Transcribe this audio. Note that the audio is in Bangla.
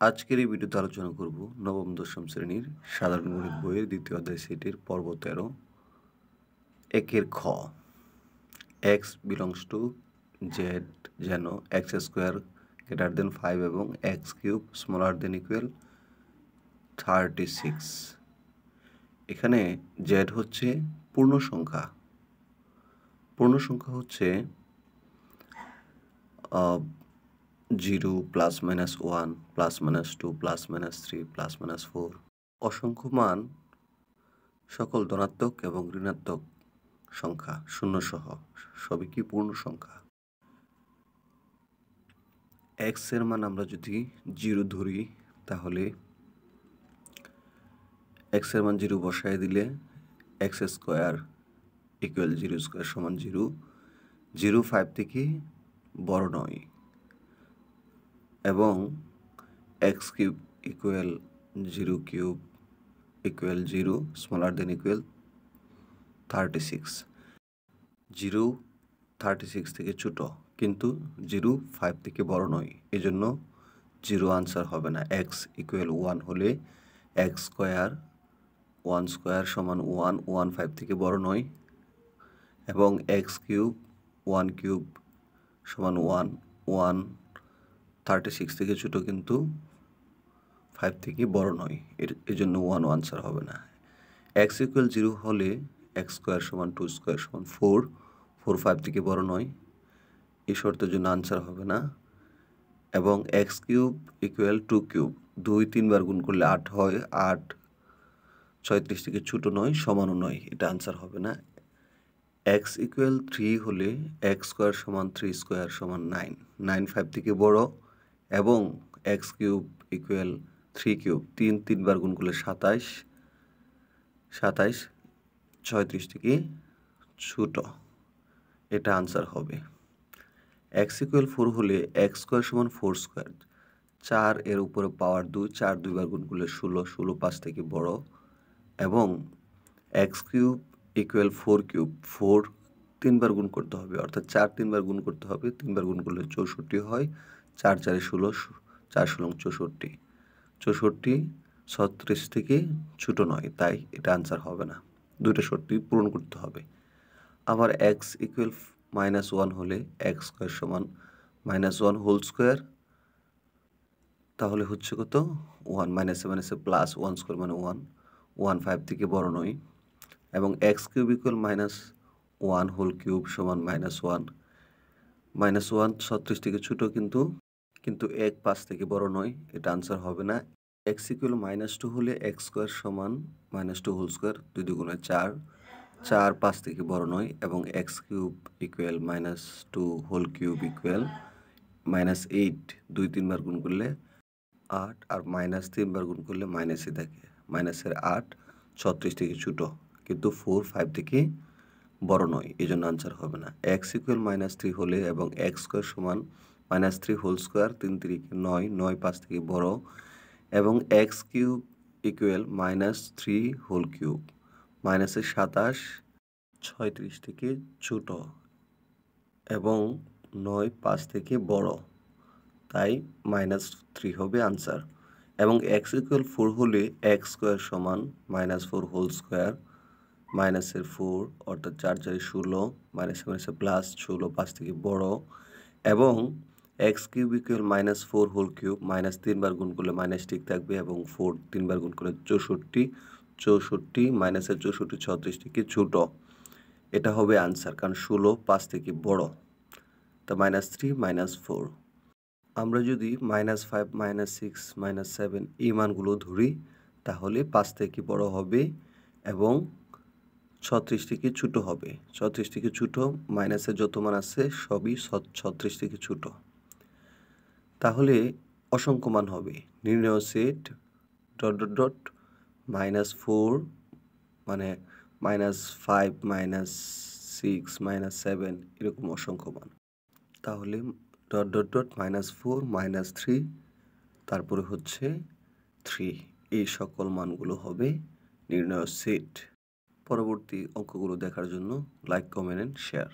আজকের এই ভিডিওতে আলোচনা করব নবম দশম শ্রেণীর সাধারণ গণিত বইয়ের দ্বিতীয় অধ্যায় সেটের পর্ব 13 একের খ। এক্স বিলংস টু জেড যেন এক্স স্কোয়ার গ্রেটার দেন 5 এবং x cube smaller than equal 36। এখানে জেড হচ্ছে পূর্ণ সংখ্যা। পূর্ণ সংখ্যা হচ্ছে 0 plus minus 1 plus minus 2 plus minus 3 plus minus 4। অসংখ্য মান সকল ধনাত্মক এবং ঋণাত্মক সংখ্যা শূন্য সহ সবই কি পূর্ণ সংখ্যা। এক্স এর মান আমরা যদি 0 ধরি তাহলে এক্স এর মান 0 বসায় দিলে এক্স স্কোয়ার ইকুয়াল 0 স্কোয়ার সমান 0। 0 5 থেকে বড় নয় এবং x cube equal 0 cube equal 0 smaller than equal 36। 0 36 থেকে ছোট কিন্তু 0 5 থেকে বড় নয়, এজন্য 0 আনসার হবে না। এক্স ইকুয়াল 1 হলে এক্স স্কোয়ার 1 স্কোয়ার সমান 1, 1 5 থেকে বড় নয় এবং এক্স কিউব 1 কিউব সমান 1, 1 36 থেকে ছোট কিন্তু 5 থেকে বড় নয়, এর জন্য 1 আনসার হবে না। এক্স ইকুয়াল 0 হলে এক্স স্কোয়ার সমান 2 স্কোয়ার সমান 4, 4 5 থেকে বড় নয়, এই শর্তের জন্য আনসার হবে না। এবং এক্স কিউব ইকুয়াল 2 কিউব 2 3 বার গুণ করলে 8 হয়, 8 36 থেকে ছোট নয় সমানও নয়, এটা আনসার হবে না। এক্স ইকুয়াল 3 হলে এক্স স্কোয়ার সমান 3 স্কোয়ার সমান 9, 9 5 থেকে বড় এবং এক্স কিউব ইকুয়াল 3 কিউব 3 3 বার গুণ করলে 27, 27 36 থেকে ছোট, এটা আনসার হবে। এক্স ইকুয়াল 4 হলে এক্স স্কোয়ার সমান 4 স্কোয়ার 4 এর উপরে পাওয়ার 2, 4 2 বার গুণ করলে 16, 16 5 থেকে বড় এবং এক্স কিউব ইকুয়াল 4 কিউব 4 3 বার গুণ করতে হবে, অর্থাৎ 4 3 বার গুণ করতে হবে, 3 বার গুণ করলে 64 হয়, 4 4 16, 4 16 64, 64 36 থেকে ছোট নয়, তাই এটা আনসার হবে না। দুইটা শর্তই পূরণ করতে হবে। আবার এক্স ইকুয়াল -1 হলে এক্স স্কোয়ার সমান -1 হোল স্কোয়ার, তাহলে হচ্ছে কত 1, মাইনাসে মাইনাসে প্লাস 1 স্কোয়ার মানে 1, 1 5 থেকে বড় নয় এবং x cube equal -1 whole cube সমান -1, -1 36 থেকে ছোট কিন্তু 1 5 থেকে বড় নয়, এটা আনসার হবে না। এক্স ইকুয়াল -2 হলে এক্স স্কোয়ার সমান -2 হোল স্কোয়ার 2 2 4, 4 5 থেকে বড় নয় এবং x cube equal -2 whole cube equal -8, 2 3 বার গুণ করলে 8 আর -3 বার গুণ করলে মাইনাসই থাকে, মাইনাসের 8 36 থেকে ছোট কিন্তু 4 5 থেকে বড় নয়, এই জন্য আনসার হবে না। এক্স ইকুয়াল -3 হলে এবং এক্স স্কোয়ার সমান -3 হোল স্কোয়ার 3 3 9, 9 5 থেকে বড় এবং x cube equal -3 whole cube মাইনাসের 27 36 থেকে ছোট এবং 9 5 থেকে বড়, তাই -3 হবে আনসার। এবং এক্স ইকুয়াল 4 হলে এক্স স্কোয়ার সমান -4 হোল স্কোয়ার মাইনাসের 4 অর্থাৎ 4 4 16, মাইনাসে মাইনাসে প্লাস 16 5 থেকে বড় এবং x cube equal -4 whole cube -3 বার গুণ করলে মাইনাস ঠিক থাকবে এবং 4 3 বার গুণ করলে 64, 64 মাইনাসের 64 36 থেকে ছোট, এটা হবে আনসার কারণ 16 5 থেকে বড়, তা -3 -4। আমরা যদি -5 -6 -7 এই মানগুলো ধরি তাহলে 5 থেকে বড় হবে এবং 36 থেকে ছোট হবে। 36 থেকে ছোট মাইনাসের যত মান আছে সবই 36 থেকে ছোট, তাহলে অসংখ্য মান হবে। নির্ণয় সেট ... -4 মানে -5 -6 -7 এরকম অসংখ্য মান, তাহলে ... -4 -3 তারপরে হচ্ছে 3, এই সকল মানগুলো হবে নির্ণয় সেট। পরবর্তী অঙ্কগুলো দেখার জন্য লাইক, কমেন্ট এন্ড শেয়ার।